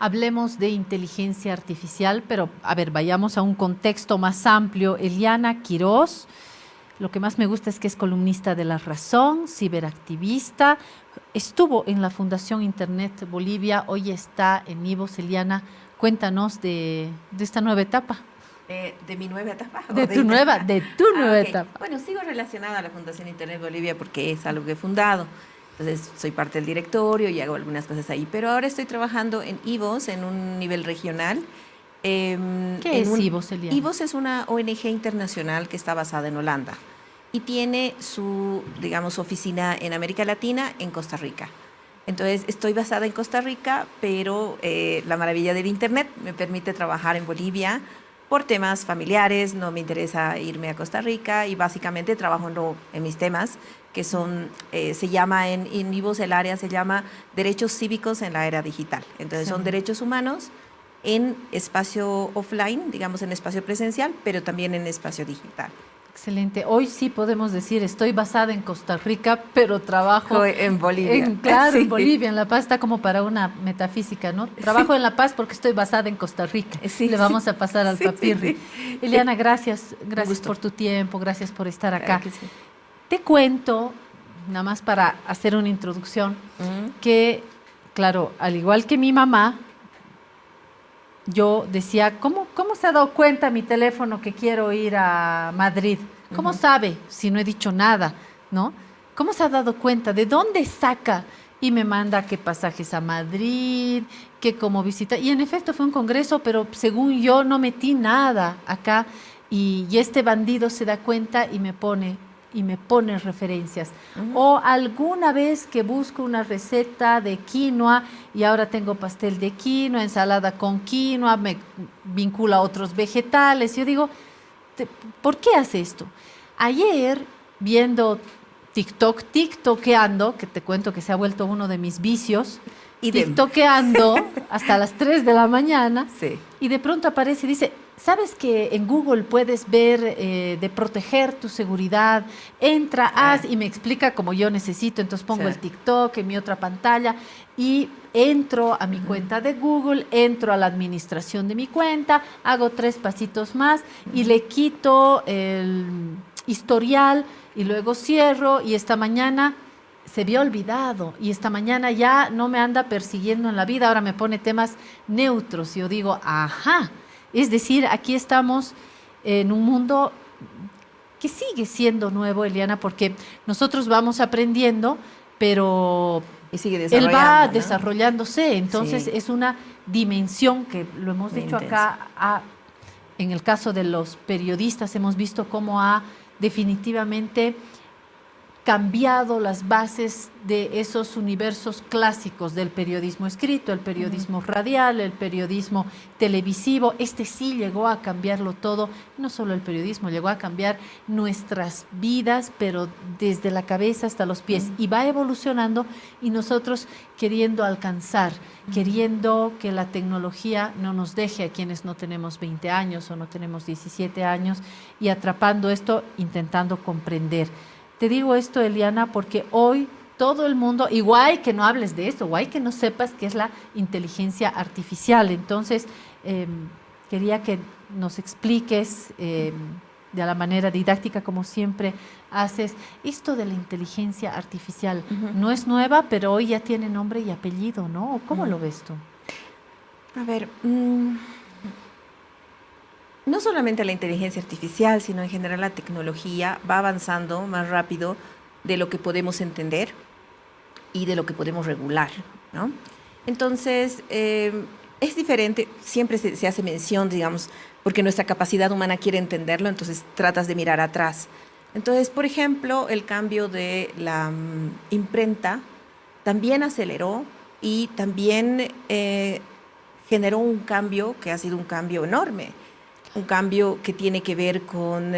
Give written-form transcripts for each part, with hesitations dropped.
hablemos de inteligencia artificial, pero a ver, vayamos a un contexto más amplio. Eliana Quirós, lo que más me gusta es que es columnista de La Razón, ciberactivista, estuvo en la Fundación Internet Bolivia, hoy está en Ivos. Eliana, cuéntanos de esta nueva etapa. ¿De mi nueva etapa? De tu nueva Ok. etapa. Bueno, sigo relacionada a la Fundación Internet Bolivia porque es algo que he fundado. Entonces, soy parte del directorio y hago algunas cosas ahí. Pero ahora estoy trabajando en IVOS, en un nivel regional. ¿Qué es IVOS, Eliana? IVOS es una ONG internacional que está basada en Holanda y tiene su, digamos, oficina en América Latina, en Costa Rica. Entonces, estoy basada en Costa Rica, pero la maravilla del Internet me permite trabajar en Bolivia por temas familiares. No me interesa irme a Costa Rica y básicamente trabajo en mis temas, que son, se llama en IVOS, el área se llama Derechos Cívicos en la Era Digital. Entonces, son derechos humanos en espacio offline, digamos en espacio presencial, pero también en espacio digital. Excelente. Hoy sí podemos decir, estoy basada en Costa Rica, pero trabajo en Bolivia. Claro, Sí. en Bolivia, en La Paz está como para una metafísica, ¿no? Trabajo en La Paz porque estoy basada en Costa Rica. Sí, Le vamos a pasar al papirri. Sí. Eliana, gracias por tu tiempo, gracias por estar acá. Claro que sí. Te cuento, nada más para hacer una introducción, que, claro, al igual que mi mamá, yo decía, ¿cómo se ha dado cuenta mi teléfono que quiero ir a Madrid? ¿Cómo sabe si no he dicho nada, no? ¿Cómo se ha dado cuenta? ¿De dónde saca? Y me manda qué pasajes a Madrid, qué cómo visita. Y en efecto fue un congreso, pero según yo no metí nada acá. Y este bandido se da cuenta y me pone referencias. O alguna vez que busco una receta de quinoa y ahora tengo pastel de quinoa, ensalada con quinoa, me vincula a otros vegetales. Yo digo, ¿por qué hace esto? Ayer, viendo tiktokeando, que te cuento que se ha vuelto uno de mis vicios, tiktokeando hasta las 3 de la mañana, sí. Y de pronto aparece y dice, ¿sabes que en Google puedes ver de proteger tu seguridad? Entra, haz, y me explica como yo necesito. Entonces pongo el TikTok en mi otra pantalla y entro a mi cuenta de Google, entro a la administración de mi cuenta, hago 3 pasitos más y le quito el historial y luego cierro, y esta mañana se había olvidado y esta mañana ya no me anda persiguiendo en la vida, ahora me pone temas neutros y yo digo, ajá, es decir, aquí estamos en un mundo que sigue siendo nuevo, Eliana, porque nosotros vamos aprendiendo, pero y sigue él va ¿no? desarrollándose, entonces es una dimensión que lo hemos muy dicho intensa. acá, en el caso de los periodistas hemos visto cómo ha definitivamente cambiado las bases de esos universos clásicos del periodismo escrito, el periodismo radial, el periodismo televisivo. Este sí llegó a cambiarlo todo, no solo el periodismo, llegó a cambiar nuestras vidas, pero desde la cabeza hasta los pies, y va evolucionando, y nosotros queriendo alcanzar, queriendo que la tecnología no nos deje a quienes no tenemos 20 años o no tenemos 17 años, y atrapando esto, intentando comprender. Te digo esto, Eliana, porque hoy todo el mundo, y guay que no hables de esto, guay que no sepas qué es la inteligencia artificial. Entonces, quería que nos expliques de la manera didáctica, como siempre haces, esto de la inteligencia artificial. No es nueva, pero hoy ya tiene nombre y apellido, ¿no? ¿Cómo lo ves tú? A ver, no solamente la inteligencia artificial, sino en general la tecnología va avanzando más rápido de lo que podemos entender y de lo que podemos regular, ¿no? Entonces, es diferente, siempre se hace mención, digamos, porque nuestra capacidad humana quiere entenderlo, entonces tratas de mirar atrás. Entonces, por ejemplo, el cambio de la imprenta también aceleró y también generó un cambio que ha sido un cambio enorme. Un cambio que tiene que ver con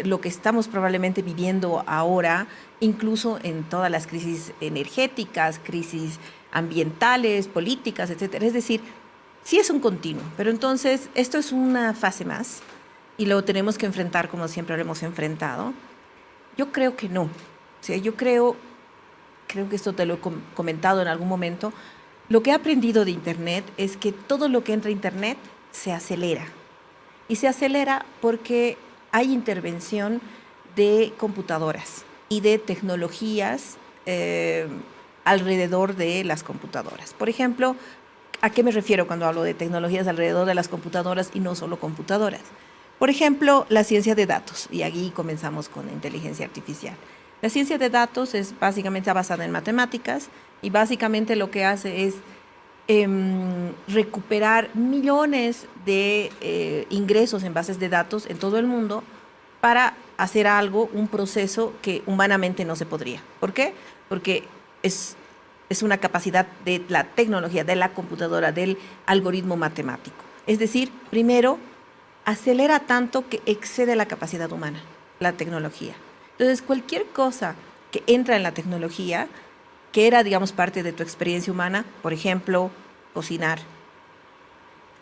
lo que estamos probablemente viviendo ahora, incluso en todas las crisis energéticas, crisis ambientales, políticas, etcétera. Es decir, sí es un continuo, pero entonces esto es una fase más y lo tenemos que enfrentar como siempre lo hemos enfrentado. Yo creo que no. O sea, yo creo que esto te lo he comentado en algún momento, Lo que he aprendido de Internet es que todo lo que entra a Internet se acelera. Y se acelera porque hay intervención de computadoras y de tecnologías alrededor de las computadoras. Por ejemplo, ¿a qué me refiero cuando hablo de tecnologías alrededor de las computadoras y no solo computadoras? Por ejemplo, la ciencia de datos, y aquí comenzamos con la inteligencia artificial. La ciencia de datos es básicamente basada en matemáticas y básicamente lo que hace es recuperar millones de ingresos en bases de datos en todo el mundo para hacer algo, un proceso que humanamente no se podría. ¿Por qué? Porque es una capacidad de la tecnología, de la computadora, del algoritmo matemático. Es decir, primero, acelera tanto que excede la capacidad humana, la tecnología. Entonces, cualquier cosa que entra en la tecnología, que era, digamos, parte de tu experiencia humana, por ejemplo, cocinar,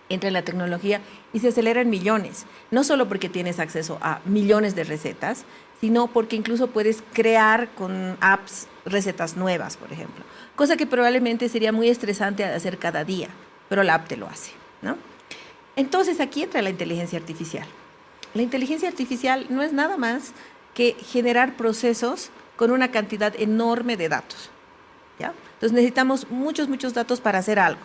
entra en la tecnología y se acelera en millones. No solo porque tienes acceso a millones de recetas, sino porque incluso puedes crear con apps recetas nuevas, por ejemplo. Cosa que probablemente sería muy estresante de hacer cada día, pero la app te lo hace, ¿no? Entonces, aquí entra la inteligencia artificial. La inteligencia artificial no es nada más que generar procesos con una cantidad enorme de datos, ¿ya? Entonces, necesitamos muchos datos para hacer algo.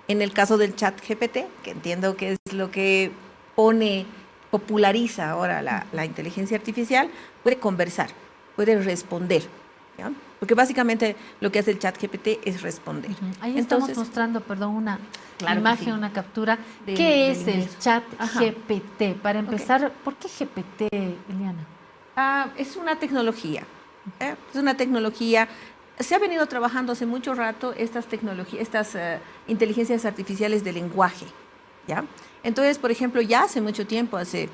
En el caso del chat GPT, que entiendo que es lo que populariza ahora la inteligencia artificial, puede conversar, puede responder, ¿ya? Porque básicamente lo que hace el chat GPT es responder. Ahí entonces, estamos mostrando, perdón, una imagen, sí, una captura. ¿Qué es el chat GPT? Para empezar, ¿por qué GPT, Eliana? Es una tecnología. Es una tecnología. Se ha venido trabajando hace mucho rato estas inteligencias artificiales de lenguaje, ¿ya? Entonces, por ejemplo, ya hace mucho tiempo, hace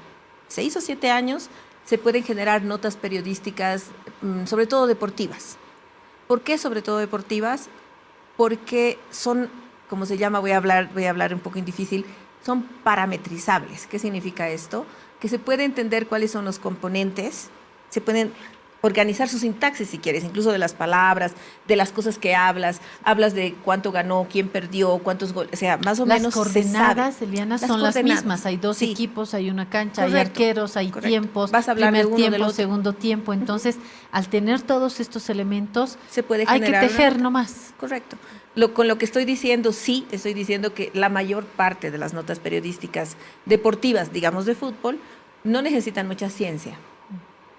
6 o 7 años, se pueden generar notas periodísticas, sobre todo deportivas. ¿Por qué sobre todo deportivas? Porque son, como se llama, voy a hablar un poco difícil, son parametrizables. ¿Qué significa esto? Que se puede entender cuáles son los componentes, se pueden organizar su sintaxis si quieres, incluso de las palabras, de las cosas que hablas de cuánto ganó, quién perdió, cuántos goles, o sea, más o menos se sabe. Las coordenadas, Eliana, son las mismas, hay 2 equipos, hay una cancha, hay arqueros, hay tiempos, vas a hablar primer de uno, tiempo, del otro. Segundo tiempo, entonces, al tener todos estos elementos, se puede hay que tejer nomás. Correcto. Con lo que estoy diciendo, sí, estoy diciendo que la mayor parte de las notas periodísticas deportivas, digamos de fútbol, no necesitan mucha ciencia.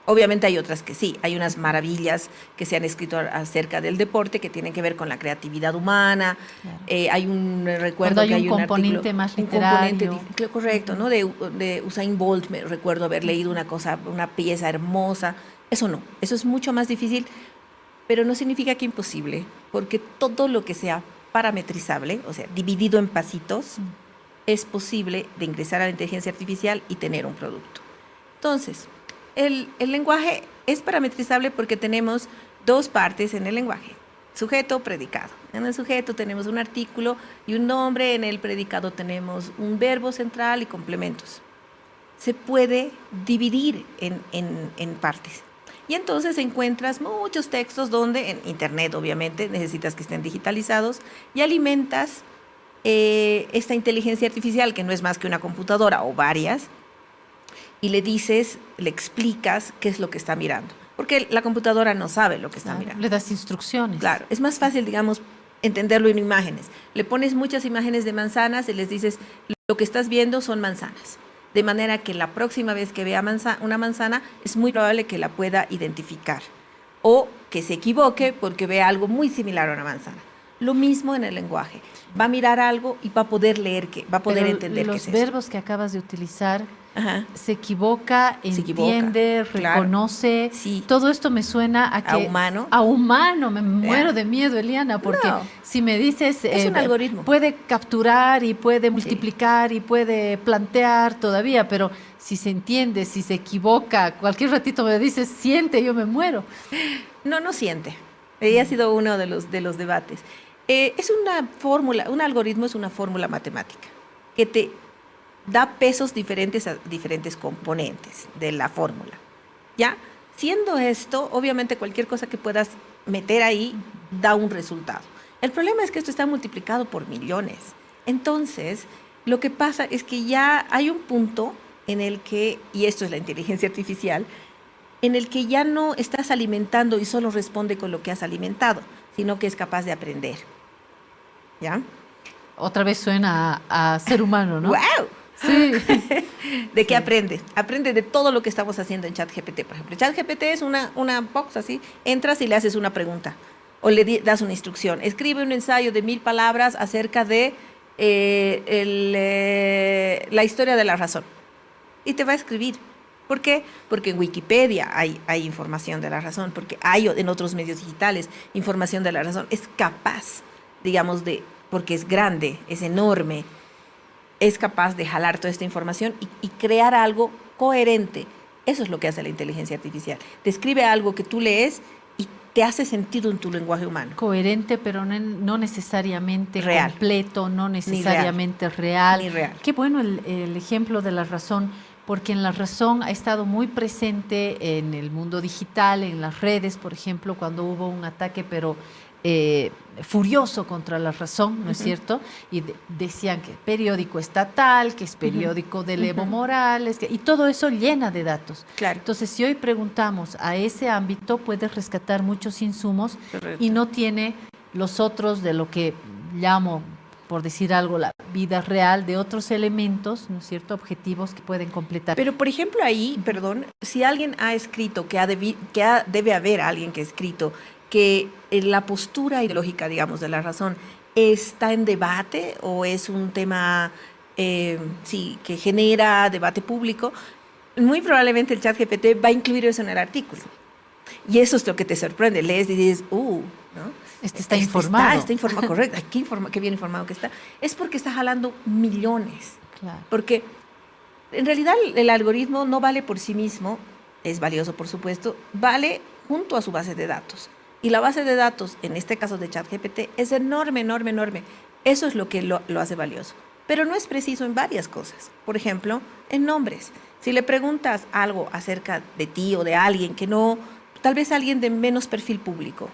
Obviamente hay otras que sí, hay unas maravillas que se han escrito acerca del deporte que tienen que ver con la creatividad humana. Claro. Hay un recuerdo que hay un componente artículo, más literario. Un componente correcto, ¿no? De Usain Bolt, me recuerdo haber leído una pieza hermosa. Eso no, eso es mucho más difícil, pero no significa que imposible, porque todo lo que sea parametrizable, o sea, dividido en pasitos, es posible de ingresar a la inteligencia artificial y tener un producto. Entonces, el lenguaje es parametrizable porque tenemos 2 partes en el lenguaje, sujeto, predicado. En el sujeto tenemos un artículo y un nombre, en el predicado tenemos un verbo central y complementos. Se puede dividir en partes. Y entonces encuentras muchos textos donde, en Internet obviamente, necesitas que estén digitalizados y alimentas esta inteligencia artificial, que no es más que una computadora o varias, y le explicas qué es lo que está mirando. Porque la computadora no sabe lo que está mirando. Le das instrucciones. Claro, es más fácil, digamos, entenderlo en imágenes. Le pones muchas imágenes de manzanas y les dices, lo que estás viendo son manzanas. De manera que la próxima vez que vea una manzana, es muy probable que la pueda identificar. O que se equivoque porque vea algo muy similar a una manzana. Lo mismo en el lenguaje. Va a mirar algo y va a poder leer, va a poder entender qué es eso. Los verbos que acabas de utilizar, se equivoca, entiende, reconoce. Claro. Sí. Todo esto me suena a humano. A humano. Me muero de miedo, Eliana, porque si me dices... es un algoritmo. Puede capturar y puede multiplicar y puede plantear todavía, pero si se entiende, si se equivoca, cualquier ratito me dices, siente, yo me muero. No siente. Ha sido uno de los debates. Es una fórmula, un algoritmo es una fórmula matemática que te da pesos diferentes a diferentes componentes de la fórmula. ¿Ya? Siendo esto, obviamente cualquier cosa que puedas meter ahí da un resultado. El problema es que esto está multiplicado por millones. Entonces, lo que pasa es que ya hay un punto en el que, y esto es la inteligencia artificial, en el que ya no estás alimentando y solo responde con lo que has alimentado, sino que es capaz de aprender. ¿Ya? Otra vez suena a ser humano, ¿no? ¡Wow! Sí. ¿De qué aprende? Aprende de todo lo que estamos haciendo en ChatGPT, por ejemplo. ChatGPT es una box así, entras y le haces una pregunta o le das una instrucción. Escribe un ensayo de 1000 palabras acerca de la historia de la razón. Y te va a escribir. ¿Por qué? Porque en Wikipedia hay información de la razón, porque hay en otros medios digitales información de la razón. Es capaz, digamos, porque es grande, es enorme, es capaz de jalar toda esta información y crear algo coherente. Eso es lo que hace la inteligencia artificial. Te escribe algo que tú lees y te hace sentido en tu lenguaje humano. Coherente, pero no necesariamente real. Completo, no necesariamente real. Ni real. Qué bueno el ejemplo de la razón, porque en la razón ha estado muy presente en el mundo digital, en las redes, por ejemplo, cuando hubo un ataque, pero furioso contra la razón, ¿no es cierto? Y decían que periódico estatal, que es periódico del Evo Morales, y todo eso llena de datos. Claro. Entonces, si hoy preguntamos a ese ámbito, puedes rescatar muchos insumos. Correcto. Y no tiene los otros de lo que llamo, por decir algo, la vida real, de otros elementos, ¿no es cierto?, objetivos que pueden completar. Pero, por ejemplo, ahí, perdón, si alguien ha escrito, debe haber alguien que ha escrito que la postura ideológica, digamos, de la razón está en debate o es un tema que genera debate público, muy probablemente el ChatGPT va a incluir eso en el artículo. Y eso es lo que te sorprende. Lees y dices, ¿no? Está informado. Está informado, correcto. Qué bien informado que está. Es porque está jalando millones. Claro. Porque en realidad el algoritmo no vale por sí mismo, es valioso por supuesto, vale junto a su base de datos. Y la base de datos, en este caso de ChatGPT, es enorme, enorme, enorme. Eso es lo que lo hace valioso. Pero no es preciso en varias cosas. Por ejemplo, en nombres. Si le preguntas algo acerca de ti o de alguien que no, tal vez alguien de menos perfil público,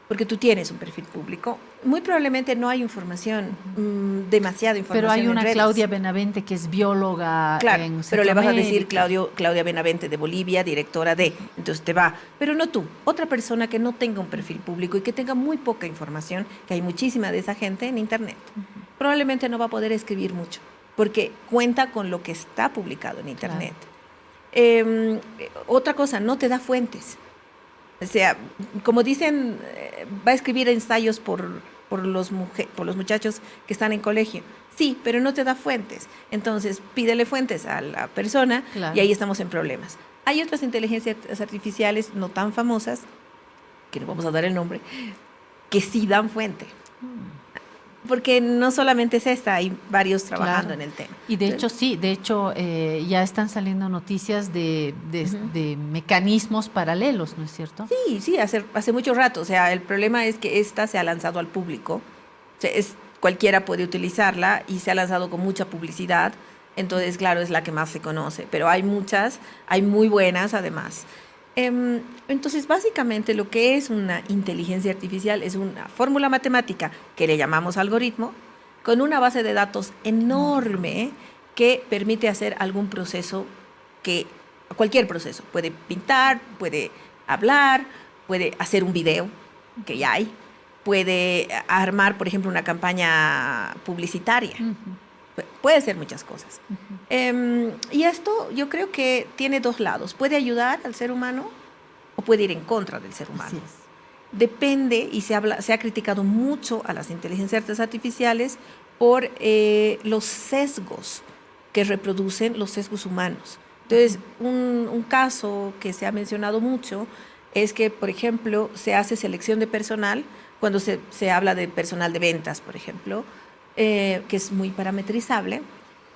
porque tú tienes un perfil público, muy probablemente no hay información, demasiada información. Pero hay una en redes. Claudia Benavente que es bióloga. Claro, en pero le vas a decir Centroamérica. Claudia Benavente de Bolivia, directora de, entonces te va. Pero no tú, otra persona que no tenga un perfil público y que tenga muy poca información, que hay muchísima de esa gente en Internet, probablemente no va a poder escribir mucho, porque cuenta con lo que está publicado en Internet. Claro. Otra cosa, no te da fuentes. O sea, como dicen, va a escribir ensayos por los muchachos que están en colegio. Sí, pero no te da fuentes. Entonces, pídele fuentes a la persona. Claro. Y ahí estamos en problemas. Hay otras inteligencias artificiales no tan famosas, que no vamos a dar el nombre, que sí dan fuente. Porque no solamente es esta, hay varios trabajando en el tema. Y de hecho, ya están saliendo noticias de mecanismos paralelos, ¿no es cierto? Sí, hace mucho rato. O sea, el problema es que esta se ha lanzado al público. O sea, cualquiera puede utilizarla y se ha lanzado con mucha publicidad. Entonces, claro, es la que más se conoce. Pero hay muchas, hay muy buenas además. Entonces, básicamente lo que es una inteligencia artificial es una fórmula matemática que le llamamos algoritmo, con una base de datos enorme que permite hacer algún proceso, cualquier proceso. Puede pintar, puede hablar, puede hacer un video, que ya hay, puede armar, por ejemplo, una campaña publicitaria. Puede hacer muchas cosas. Y esto yo creo que tiene dos lados. Puede ayudar al ser humano o puede ir en contra del ser humano. Así es. Depende, y se ha criticado mucho a las inteligencias artificiales por los sesgos que reproducen los sesgos humanos. Entonces, un caso que se ha mencionado mucho es que, por ejemplo, se hace selección de personal cuando se habla de personal de ventas, por ejemplo, que es muy parametrizable,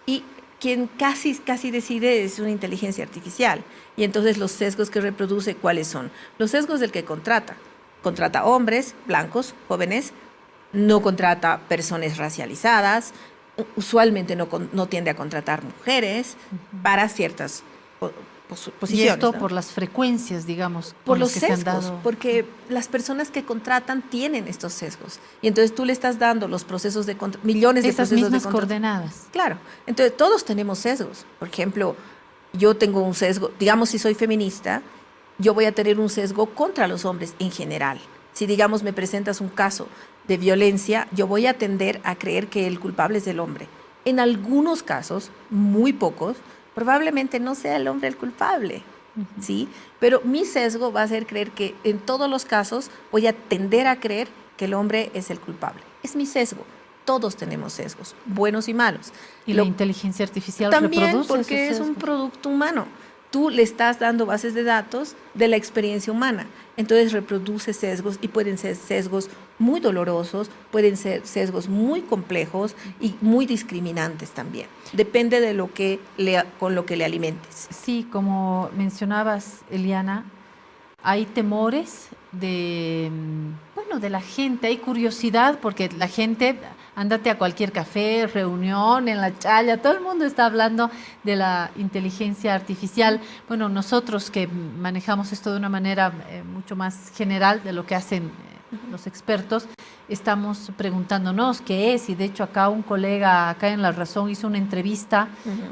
y quien casi decide es una inteligencia artificial. Y entonces los sesgos que reproduce, ¿cuáles son? Los sesgos del que contrata. Contrata hombres, blancos, jóvenes, no contrata personas racializadas, usualmente no tiende a contratar mujeres para ciertas posiciones. Y esto, ¿no?, por por las frecuencias, digamos. Por los que se han sesgos, dado. porque las personas que contratan tienen estos sesgos. Y entonces tú le estás dando los procesos de millones de Esas procesos de mismas coordenadas. Claro. Entonces todos tenemos sesgos. Por ejemplo, yo tengo un sesgo, digamos, si soy feminista, yo voy a tener un sesgo contra los hombres en general. Si, digamos, me presentas un caso de violencia, yo voy a tender a creer que el culpable es el hombre. En algunos casos, muy pocos, probablemente no sea el hombre el culpable, ¿sí? Pero mi sesgo va a ser creer que en todos los casos voy a tender a creer que el hombre es el culpable. Es mi sesgo. Todos tenemos sesgos, buenos y malos. Y la inteligencia artificial también reproduce porque es un producto humano. Tú le estás dando bases de datos de la experiencia humana. Entonces reproduce sesgos y pueden ser sesgos muy dolorosos, pueden ser sesgos muy complejos y muy discriminantes también. Depende de con lo que le alimentes. Sí, como mencionabas, Eliana, hay temores de la gente, hay curiosidad porque la gente, ándate a cualquier café, reunión, en la chaya, todo el mundo está hablando de la inteligencia artificial. Bueno, nosotros que manejamos esto de una manera mucho más general de lo que hacen los expertos, estamos preguntándonos qué es, y de hecho acá un colega acá en La Razón hizo una entrevista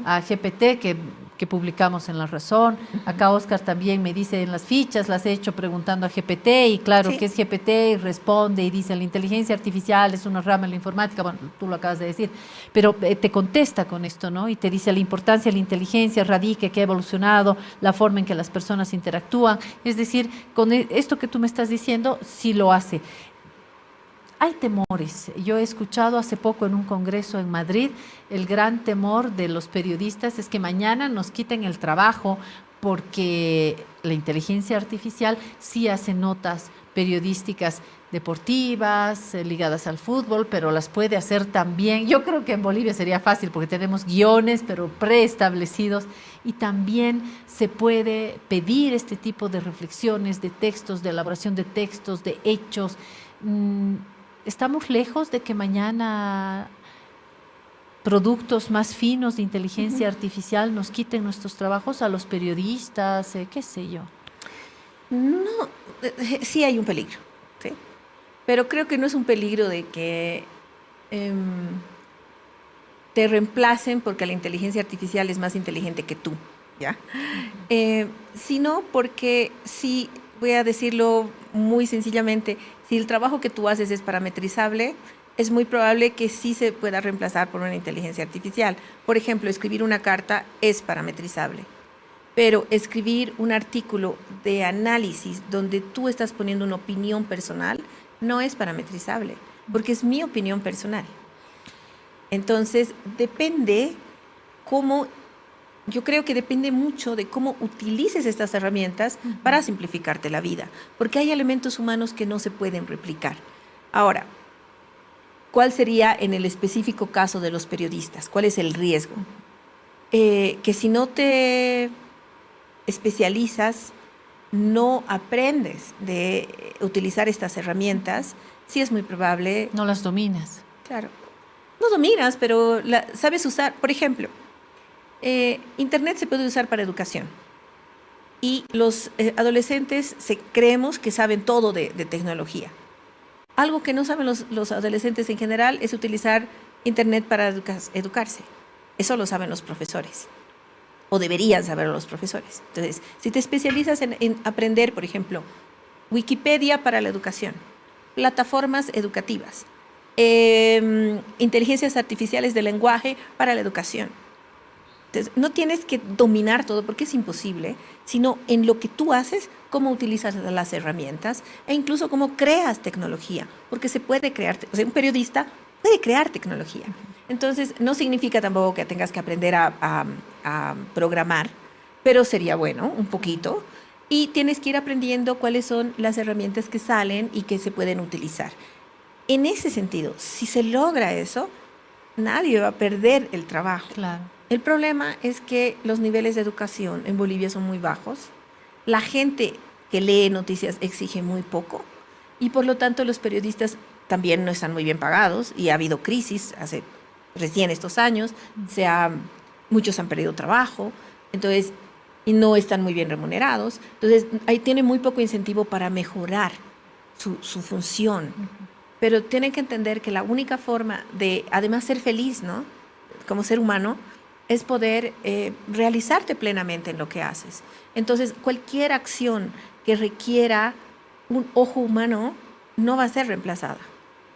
a GPT que publicamos en La Razón. Acá Oscar también me dice en las fichas, las he hecho preguntando a GPT, y claro, ¿qué es GPT? Y responde y dice, la inteligencia artificial es una rama de la informática, bueno, tú lo acabas de decir, pero te contesta con esto, ¿no? Y te dice, la importancia de la inteligencia radica que ha evolucionado la forma en que las personas interactúan. Es decir, con esto que tú me estás diciendo, sí lo hace. Hay temores. Yo he escuchado hace poco en un congreso en Madrid, el gran temor de los periodistas es que mañana nos quiten el trabajo porque la inteligencia artificial sí hace notas periodísticas deportivas, ligadas al fútbol, pero las puede hacer también. Yo creo que en Bolivia sería fácil porque tenemos guiones, pero preestablecidos, y también se puede pedir este tipo de reflexiones, de textos, de elaboración de textos, de hechos. ¿Estamos lejos de que mañana productos más finos de inteligencia artificial nos quiten nuestros trabajos a los periodistas, qué sé yo? No, sí hay un peligro, ¿sí? Pero creo que no es un peligro de que te reemplacen porque la inteligencia artificial es más inteligente que tú, ¿ya? Sino porque sí, voy a decirlo muy sencillamente, si el trabajo que tú haces es parametrizable, es muy probable que sí se pueda reemplazar por una inteligencia artificial. Por ejemplo, escribir una carta es parametrizable, pero escribir un artículo de análisis donde tú estás poniendo una opinión personal no es parametrizable, porque es mi opinión personal. Entonces, yo creo que depende mucho de cómo utilices estas herramientas para simplificarte la vida, porque hay elementos humanos que no se pueden replicar. Ahora, ¿cuál sería en el específico caso de los periodistas? ¿Cuál es el riesgo? Que si no te especializas, no aprendes de utilizar estas herramientas, sí es muy probable. No las dominas. Claro. No dominas, pero sabes usar. Por ejemplo, Internet se puede usar para educación. Y los adolescentes creemos que saben todo de tecnología. Algo que no saben los adolescentes en general es utilizar Internet para educarse. Eso lo saben los profesores. O deberían saberlo los profesores. Entonces, si te especializas en aprender, por ejemplo, Wikipedia para la educación, plataformas educativas, inteligencias artificiales de lenguaje para la educación. Entonces, no tienes que dominar todo porque es imposible, sino en lo que tú haces, cómo utilizas las herramientas e incluso cómo creas tecnología, porque se puede crear, o sea, un periodista puede crear tecnología. Entonces, no significa tampoco que tengas que aprender a programar, pero sería bueno, un poquito, y tienes que ir aprendiendo cuáles son las herramientas que salen y que se pueden utilizar. En ese sentido, si se logra eso, nadie va a perder el trabajo. Claro. El problema es que los niveles de educación en Bolivia son muy bajos, la gente que lee noticias exige muy poco y por lo tanto los periodistas también no están muy bien pagados y ha habido crisis recién estos años, muchos han perdido trabajo. Entonces, y no están muy bien remunerados. Entonces, ahí tiene muy poco incentivo para mejorar su función. Pero tienen que entender que la única forma de, además, ser feliz, ¿no? Como ser humano, es poder realizarte plenamente en lo que haces. Entonces, cualquier acción que requiera un ojo humano no va a ser reemplazada.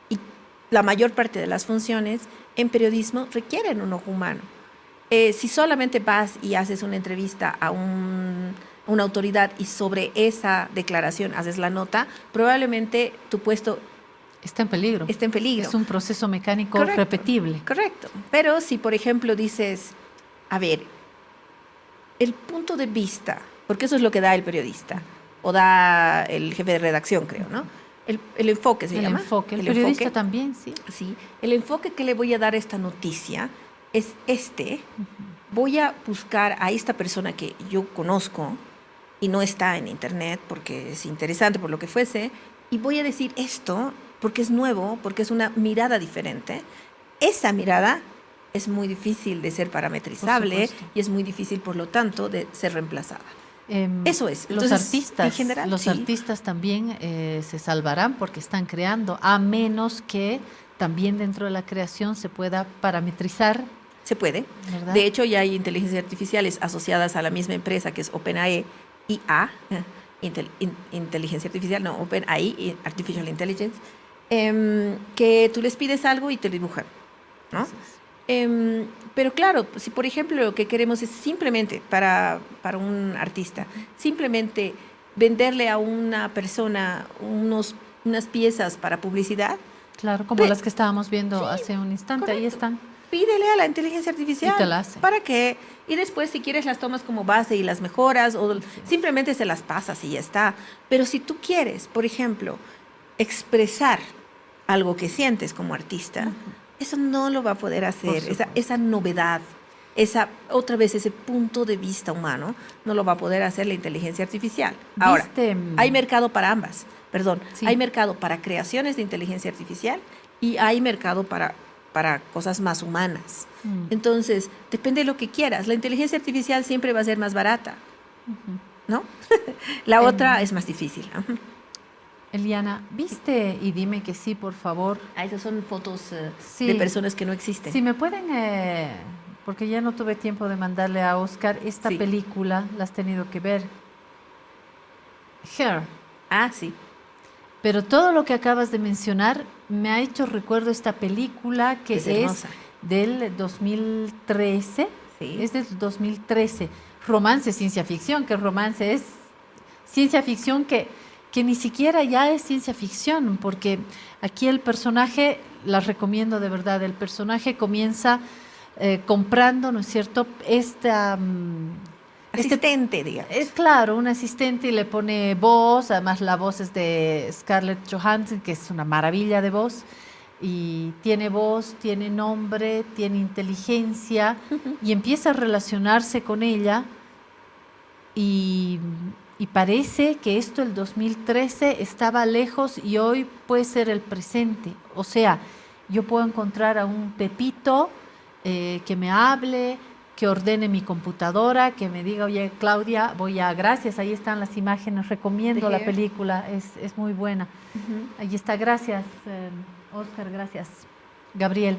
Y la mayor parte de las funciones en periodismo requieren un ojo humano. Si solamente vas y haces una entrevista a una autoridad y sobre esa declaración haces la nota, probablemente tu puesto está en peligro. Está en peligro. Es un proceso mecánico Correcto, repetible. Correcto. Pero si, por ejemplo, dices, a ver, el punto de vista, porque eso es lo que da el periodista, o da el jefe de redacción, creo, ¿no? El enfoque se llama. El periodista también, sí. Sí. El enfoque que le voy a dar a esta noticia es este. Voy a buscar a esta persona que yo conozco y no está en internet porque es interesante, por lo que fuese, y voy a decir esto porque es nuevo, porque es una mirada diferente. Esa mirada es muy difícil de ser parametrizable y es muy difícil, por lo tanto, de ser reemplazada. Eso es. Entonces, los artistas, en general, los artistas también se salvarán porque están creando, a menos que también dentro de la creación se pueda parametrizar. Se puede. ¿Verdad? De hecho, ya hay inteligencias artificiales asociadas a la misma empresa que es OpenAI, IA, inteligencia artificial, no, OpenAI, Artificial Intelligence, que tú les pides algo y te lo dibujan, ¿no? Pero claro, si por ejemplo lo que queremos es simplemente para un artista, simplemente venderle a una persona unas piezas para publicidad. Claro, como las que estábamos viendo hace un instante, correcto. Ahí están. Pídele a la inteligencia artificial. Y te la hace. ¿Para qué? Y después, si quieres, las tomas como base y las mejoras o simplemente se las pasas y ya está. Pero si tú quieres, por ejemplo, expresar algo que sientes como artista, eso no lo va a poder hacer. Esa novedad, otra vez ese punto de vista humano, no lo va a poder hacer la inteligencia artificial. Ahora, hay mercado para ambas. Hay mercado para creaciones de inteligencia artificial y hay mercado para cosas más humanas. Entonces, depende de lo que quieras. La inteligencia artificial siempre va a ser más barata, ¿no? La otra es más difícil. Eliana, ¿viste? Y dime que sí, por favor. Esas son fotos de personas que no existen. Si me pueden, porque ya no tuve tiempo de mandarle a Oscar esta película, la has tenido que ver. Her. Sí. Pero todo lo que acabas de mencionar me ha hecho recuerdo esta película que es del 2013. Sí. Es del 2013. Romance, ciencia ficción, que romance es ciencia ficción que ni siquiera ya es ciencia ficción, porque aquí el personaje, la recomiendo de verdad, el personaje comienza comprando, ¿no es cierto?, asistente, digamos. Claro, un asistente y le pone voz, además la voz es de Scarlett Johansson, que es una maravilla de voz, y tiene voz, tiene nombre, tiene inteligencia, y empieza a relacionarse con ella, y parece que esto, el 2013, estaba lejos y hoy puede ser el presente. O sea, yo puedo encontrar a un Pepito que me hable, que ordene mi computadora, que me diga, oye, Claudia, gracias, ahí están las imágenes, recomiendo la película, es muy buena. Ahí está, gracias, Oscar, gracias, Gabriel.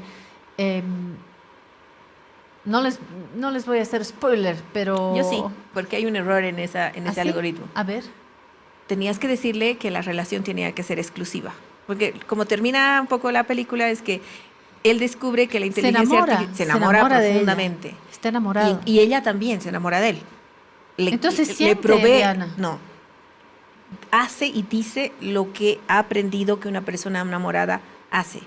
No les voy a hacer spoiler, pero... Yo sí, porque hay un error en ese algoritmo. A ver. Tenías que decirle que la relación tenía que ser exclusiva, porque como termina un poco la película es que él descubre que la inteligencia artificial se enamora profundamente. Está enamorado. Y ella también se enamora de él. Entonces le provee, Diana. No. Hace y dice lo que ha aprendido que una persona enamorada hace.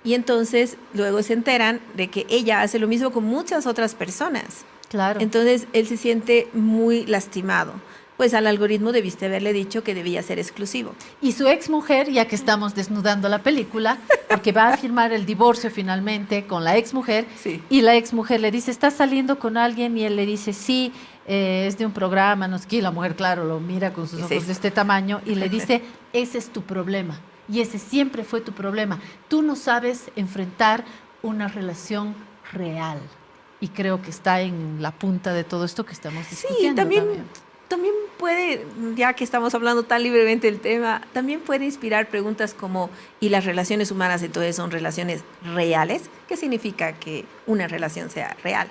Y entonces luego se enteran de que ella hace lo mismo con muchas otras personas. Claro. Entonces él se siente muy lastimado. Pues al algoritmo debiste haberle dicho que debía ser exclusivo. Y su exmujer, ya que estamos desnudando la película, porque va a firmar el divorcio finalmente con la exmujer, y la exmujer le dice, ¿estás saliendo con alguien? Y él le dice, sí, es de un programa, no sé qué. Y la mujer, claro, lo mira con sus ojos de este tamaño y le dice, ese es tu problema. Y ese siempre fue tu problema. Tú no sabes enfrentar una relación real. y creo que está en la punta de todo esto que estamos Sí, discutiendo. también puede, ya que estamos hablando tan libremente del tema, también puede inspirar preguntas como, ¿y las relaciones humanas entonces son relaciones reales? ¿Qué significa que una relación sea real?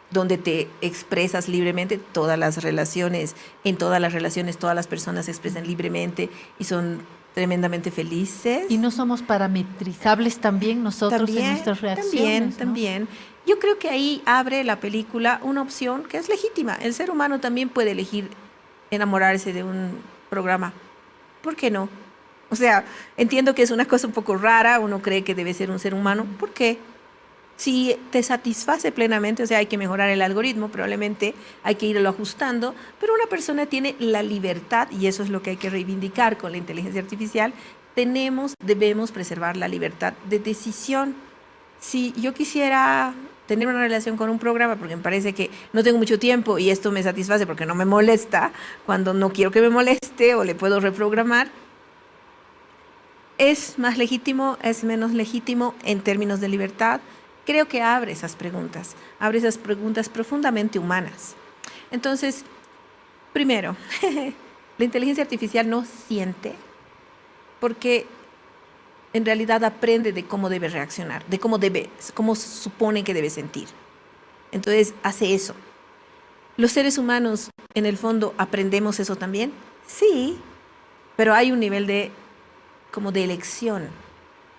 Donde te expresas libremente, en todas las relaciones todas las personas se expresan libremente y son tremendamente felices. Y no somos parametrizables también nosotros en nuestras reacciones, ¿no? También. Yo creo que ahí abre la película una opción que es legítima. El ser humano también puede elegir enamorarse de un programa. ¿Por qué no? O sea, entiendo que es una cosa un poco rara, uno cree que debe ser un ser humano. ¿Por qué? Si te satisface plenamente, o sea, hay que mejorar el algoritmo, probablemente hay que irlo ajustando, pero una persona tiene la libertad, y eso es lo que hay que reivindicar con la inteligencia artificial, debemos preservar la libertad de decisión. Si yo quisiera tener una relación con un programa, porque me parece que no tengo mucho tiempo y esto me satisface porque no me molesta, cuando no quiero que me moleste o le puedo reprogramar, ¿es más legítimo, es menos legítimo en términos de libertad? Creo que abre esas preguntas profundamente humanas. Entonces, primero, la inteligencia artificial no siente porque en realidad aprende de cómo debe reaccionar, de cómo se supone que debe sentir. Entonces, hace eso. ¿Los seres humanos, en el fondo, aprendemos eso también? Sí, pero hay un nivel como de elección.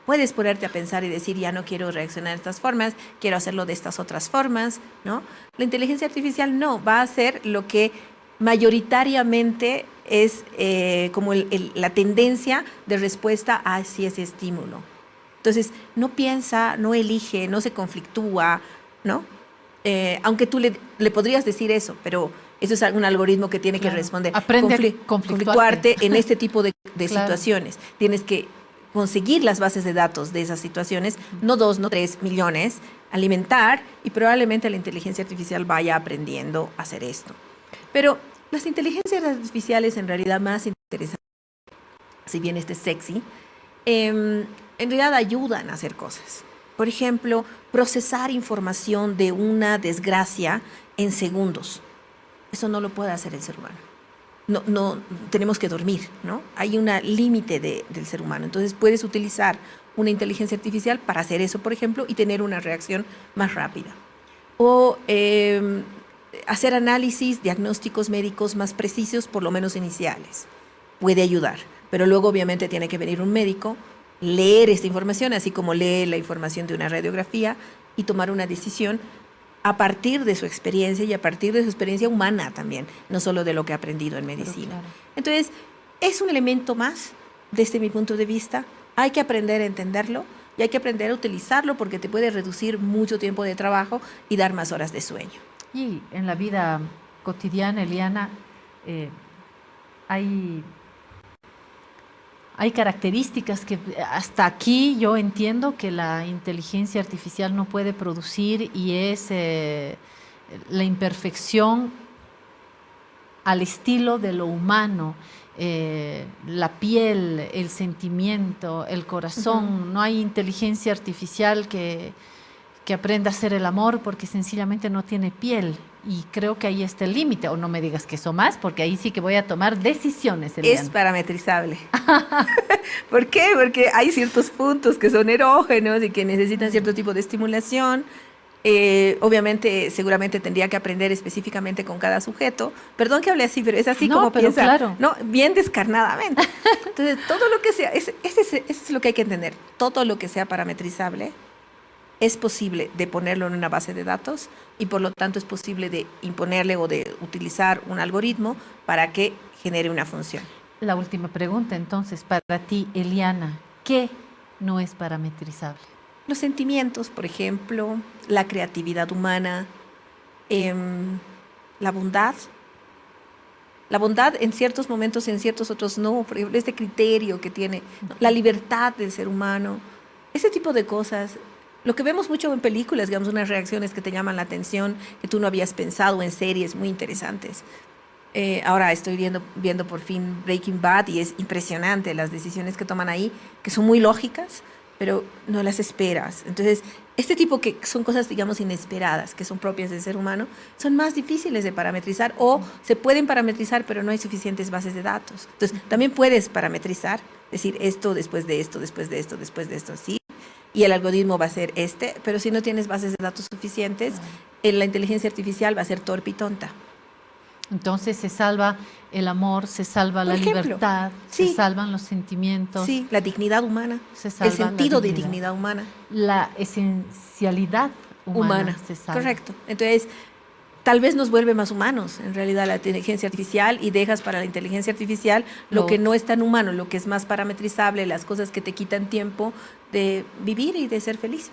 Puedes ponerte a pensar y decir, ya no quiero reaccionar de estas formas, quiero hacerlo de estas otras formas, ¿no? La inteligencia artificial no, va a hacer lo que mayoritariamente es como la tendencia de respuesta hacia ese estímulo. Entonces, no piensa, no elige, no se conflictúa, ¿no? Aunque tú le podrías decir eso, pero eso es un algoritmo que tiene que responder. Aprende a conflictuarte en este tipo de Claro. situaciones. Tienes que conseguir las bases de datos de esas situaciones, no 2, no 3 millones, alimentar, y probablemente la inteligencia artificial vaya aprendiendo a hacer esto. Pero las inteligencias artificiales en realidad más interesantes, si bien este es sexy, en realidad ayudan a hacer cosas. Por ejemplo, procesar información de una desgracia en segundos. Eso no lo puede hacer el ser humano. No, tenemos que dormir, ¿no? Hay un límite del ser humano. Entonces puedes utilizar una inteligencia artificial para hacer eso, por ejemplo, y tener una reacción más rápida. O hacer análisis, diagnósticos médicos más precisos, por lo menos iniciales. Puede ayudar, pero luego obviamente tiene que venir un médico, leer esta información, así como lee la información de una radiografía, y tomar una decisión a partir de su experiencia y a partir de su experiencia humana también, no solo de lo que ha aprendido en medicina. Claro. Entonces, es un elemento más, desde mi punto de vista. Hay que aprender a entenderlo y hay que aprender a utilizarlo porque te puede reducir mucho tiempo de trabajo y dar más horas de sueño. Y en la vida cotidiana, Eliana, hay características que hasta aquí yo entiendo que la inteligencia artificial no puede producir, y es la imperfección al estilo de lo humano, la piel, el sentimiento, el corazón. Uh-huh. No hay inteligencia artificial que aprenda a hacer el amor porque sencillamente no tiene piel. Y creo que ahí está el límite. O no me digas que eso más, porque ahí sí que voy a tomar decisiones. Eliana. Es parametrizable. ¿Por qué? Porque hay ciertos puntos que son erógenos y que necesitan cierto tipo de estimulación. Obviamente, seguramente tendría que aprender específicamente con cada sujeto. Perdón que hable así, pero es así como piensa. Claro. No, bien descarnadamente. Entonces, todo lo que sea, eso es lo que hay que entender. Todo lo que sea parametrizable es posible de ponerlo en una base de datos y por lo tanto es posible de imponerle o de utilizar un algoritmo para que genere una función. La última pregunta entonces para ti, Eliana, ¿qué no es parametrizable? Los sentimientos, por ejemplo, la creatividad humana, la bondad. La bondad en ciertos momentos y en ciertos otros no. Por ejemplo, este criterio que tiene, ¿no? La libertad del ser humano, ese tipo de cosas. Lo que vemos mucho en películas, digamos, unas reacciones que te llaman la atención, que tú no habías pensado, en series muy interesantes. Ahora estoy viendo por fin Breaking Bad y es impresionante las decisiones que toman ahí, que son muy lógicas, pero no las esperas. Entonces, este tipo que son cosas, digamos, inesperadas, que son propias del ser humano, son más difíciles de parametrizar o se pueden parametrizar, pero no hay suficientes bases de datos. Entonces, también puedes parametrizar, decir esto, después de esto, después de esto, después de esto, así, y el algoritmo va a ser pero si no tienes bases de datos suficientes, la inteligencia artificial va a ser torpe y tonta. Entonces se salva el amor, se salva la libertad, sí, se salvan los sentimientos. Sí, la dignidad humana, se salva el sentido de dignidad humana. La esencialidad humana. Se salva. Correcto. Entonces, tal vez nos vuelve más humanos, en realidad, la inteligencia artificial, y dejas para la inteligencia artificial lo que no es tan humano, lo que es más parametrizable, las cosas que te quitan tiempo de vivir y de ser feliz.